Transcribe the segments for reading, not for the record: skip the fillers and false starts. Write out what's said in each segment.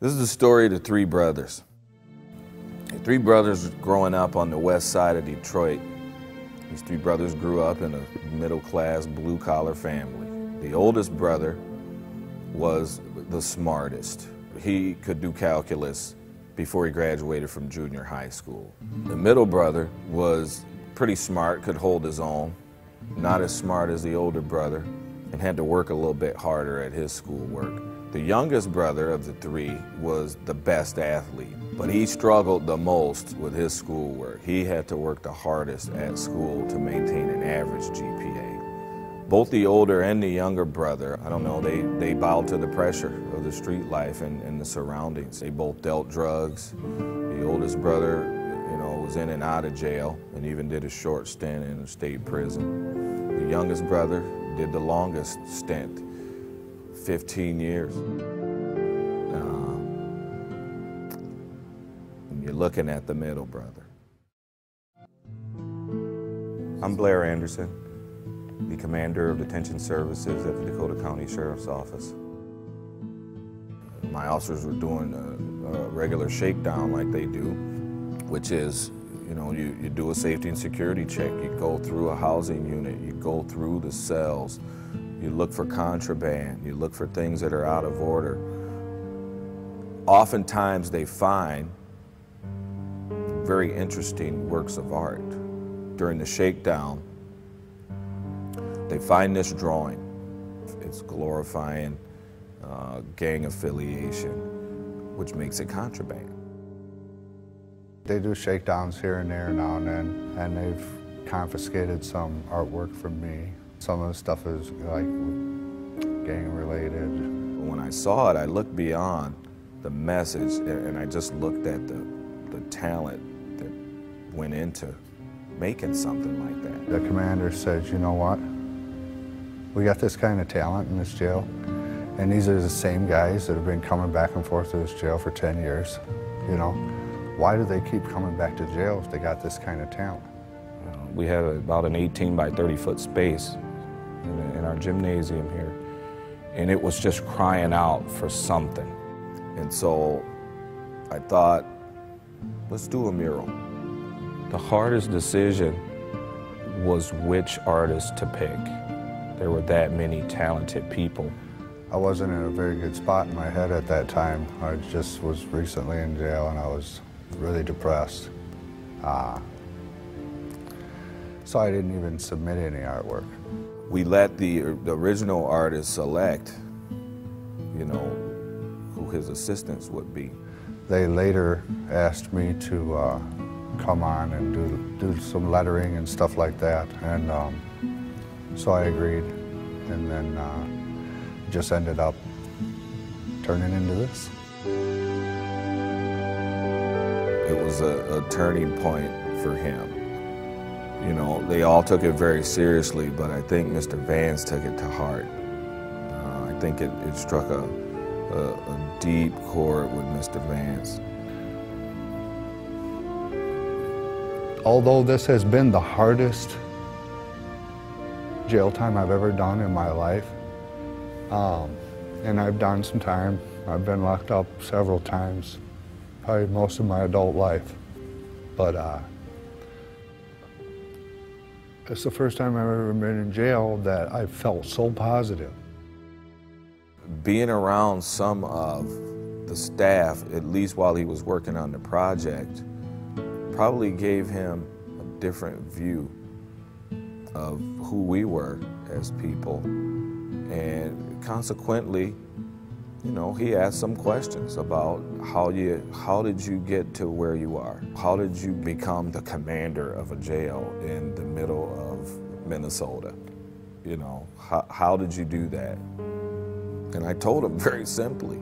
This is the story of the three brothers. The three brothers growing up on the west side of Detroit. These three brothers grew up in a middle-class, blue-collar family. The oldest brother was the smartest. He could do calculus before he graduated from junior high school. The middle brother was pretty smart, could hold his own, not as smart as the older brother, and had to work a little bit harder at his schoolwork. The youngest brother of the three was the best athlete, but he struggled the most with his schoolwork. He had to work the hardest at school to maintain an average GPA. Both the older and the younger brother, I don't know, they bowed to the pressure of the street life and the surroundings. They both dealt drugs. The oldest brother, was in and out of jail and even did a short stint in a state prison. The youngest brother did the longest stint, 15 years. And you're looking at the middle brother. I'm Blair Anderson, the commander of detention services at the Dakota County Sheriff's Office. My officers were doing a regular shakedown like they do, which is, you do a safety and security check. You go through a housing unit, you go through the cells, you look for contraband, you look for things that are out of order. Oftentimes they find very interesting works of art. During the shakedown, they find this drawing. It's glorifying gang affiliation, which makes it contraband. They do shakedowns here and there now and then, and they've confiscated some artwork from me. Some of the stuff is like gang related. When I saw it, I looked beyond the message and I just looked at the talent that went into making something like that. The commander says, you know what? We got this kind of talent in this jail, and these are the same guys that have been coming back and forth to this jail for 10 years, Why do they keep coming back to jail if they got this kind of talent? We have about an 18 by 30 foot space in our gymnasium here, and it was just crying out for something. And so I thought, let's do a mural. The hardest decision was which artist to pick. There were that many talented people. I wasn't in a very good spot in my head at that time. I just was recently in jail and I was really depressed. So I didn't even submit any artwork. We let the original artist select, who his assistants would be. They later asked me to come on and do some lettering and stuff like that, and so I agreed, and then just ended up turning into this. It was a turning point for him. They all took it very seriously, but I think Mr. Vance took it to heart. I think it struck a deep chord with Mr. Vance. Although this has been the hardest jail time I've ever done in my life, and I've done some time. I've been locked up several times, probably most of my adult life, but it's the first time I've ever been in jail that I felt so positive. Being around some of the staff, at least while he was working on the project, probably gave him a different view of who we were as people. And consequently, he asked some questions about how did you get to where you are? How did you become the commander of a jail in the middle of Minnesota? How did you do that? And I told him very simply,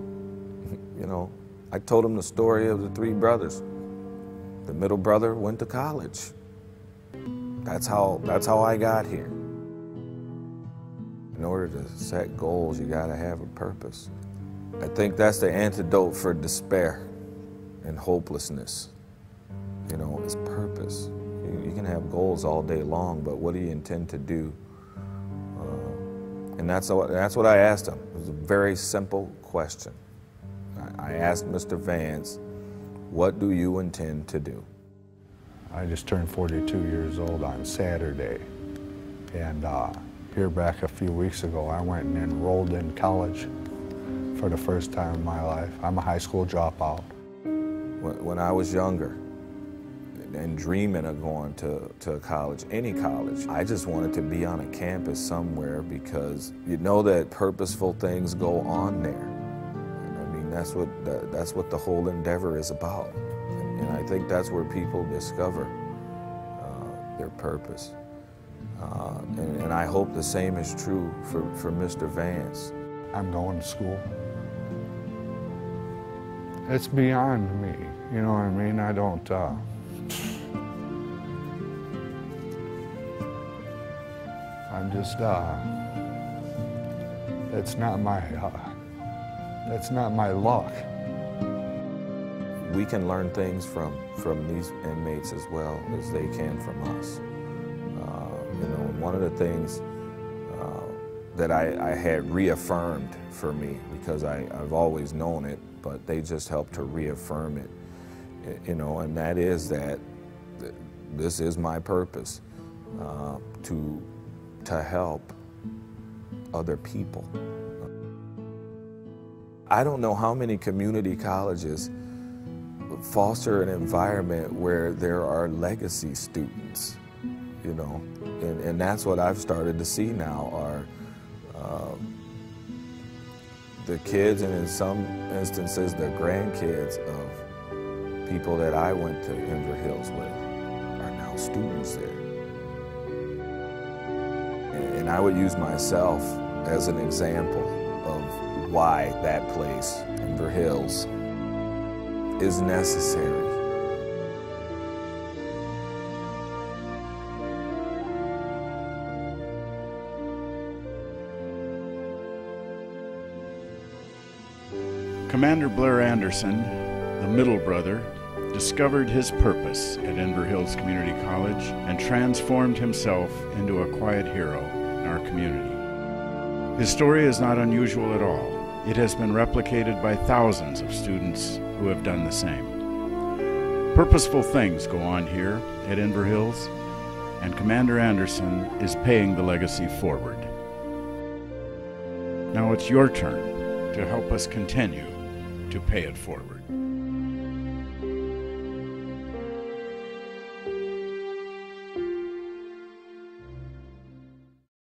I told him the story of the three brothers. The middle brother went to college. That's how I got here. In order to set goals, you gotta have a purpose. I think that's the antidote for despair and hopelessness. Is purpose. You can have goals all day long, but what do you intend to do? And that's what I asked him. It was a very simple question. I asked Mr. Vance, what do you intend to do? I just turned 42 years old on Saturday, and here back a few weeks ago I went and enrolled in college for the first time in my life. I'm a high school dropout. When I was younger and dreaming of going to college, any college, I just wanted to be on a campus somewhere because you know that purposeful things go on there. I mean, that's what the whole endeavor is about. And I think that's where people discover their purpose. And I hope the same is true for Mr. Vance. I'm going to school. It's beyond me, you know what I mean? I don't, I'm just, that's not my luck. We can learn things from these inmates as well as they can from us. You know, one of the things that I had reaffirmed for me, because I've always known it, but they just helped to reaffirm it, you know, and that is that this is my purpose, to help other people. I don't know how many community colleges foster an environment where there are legacy students, you know, and that's what I've started to see now are the kids, and in some instances the grandkids of people that I went to Inver Hills with are now students there. And I would use myself as an example of why that place, Inver Hills, is necessary. Commander Blair Anderson, the middle brother, discovered his purpose at Inver Hills Community College and transformed himself into a quiet hero in our community. His story is not unusual at all. It has been replicated by thousands of students who have done the same. Purposeful things go on here at Inver Hills, and Commander Anderson is paying the legacy forward. Now it's your turn to help us continue to pay it forward.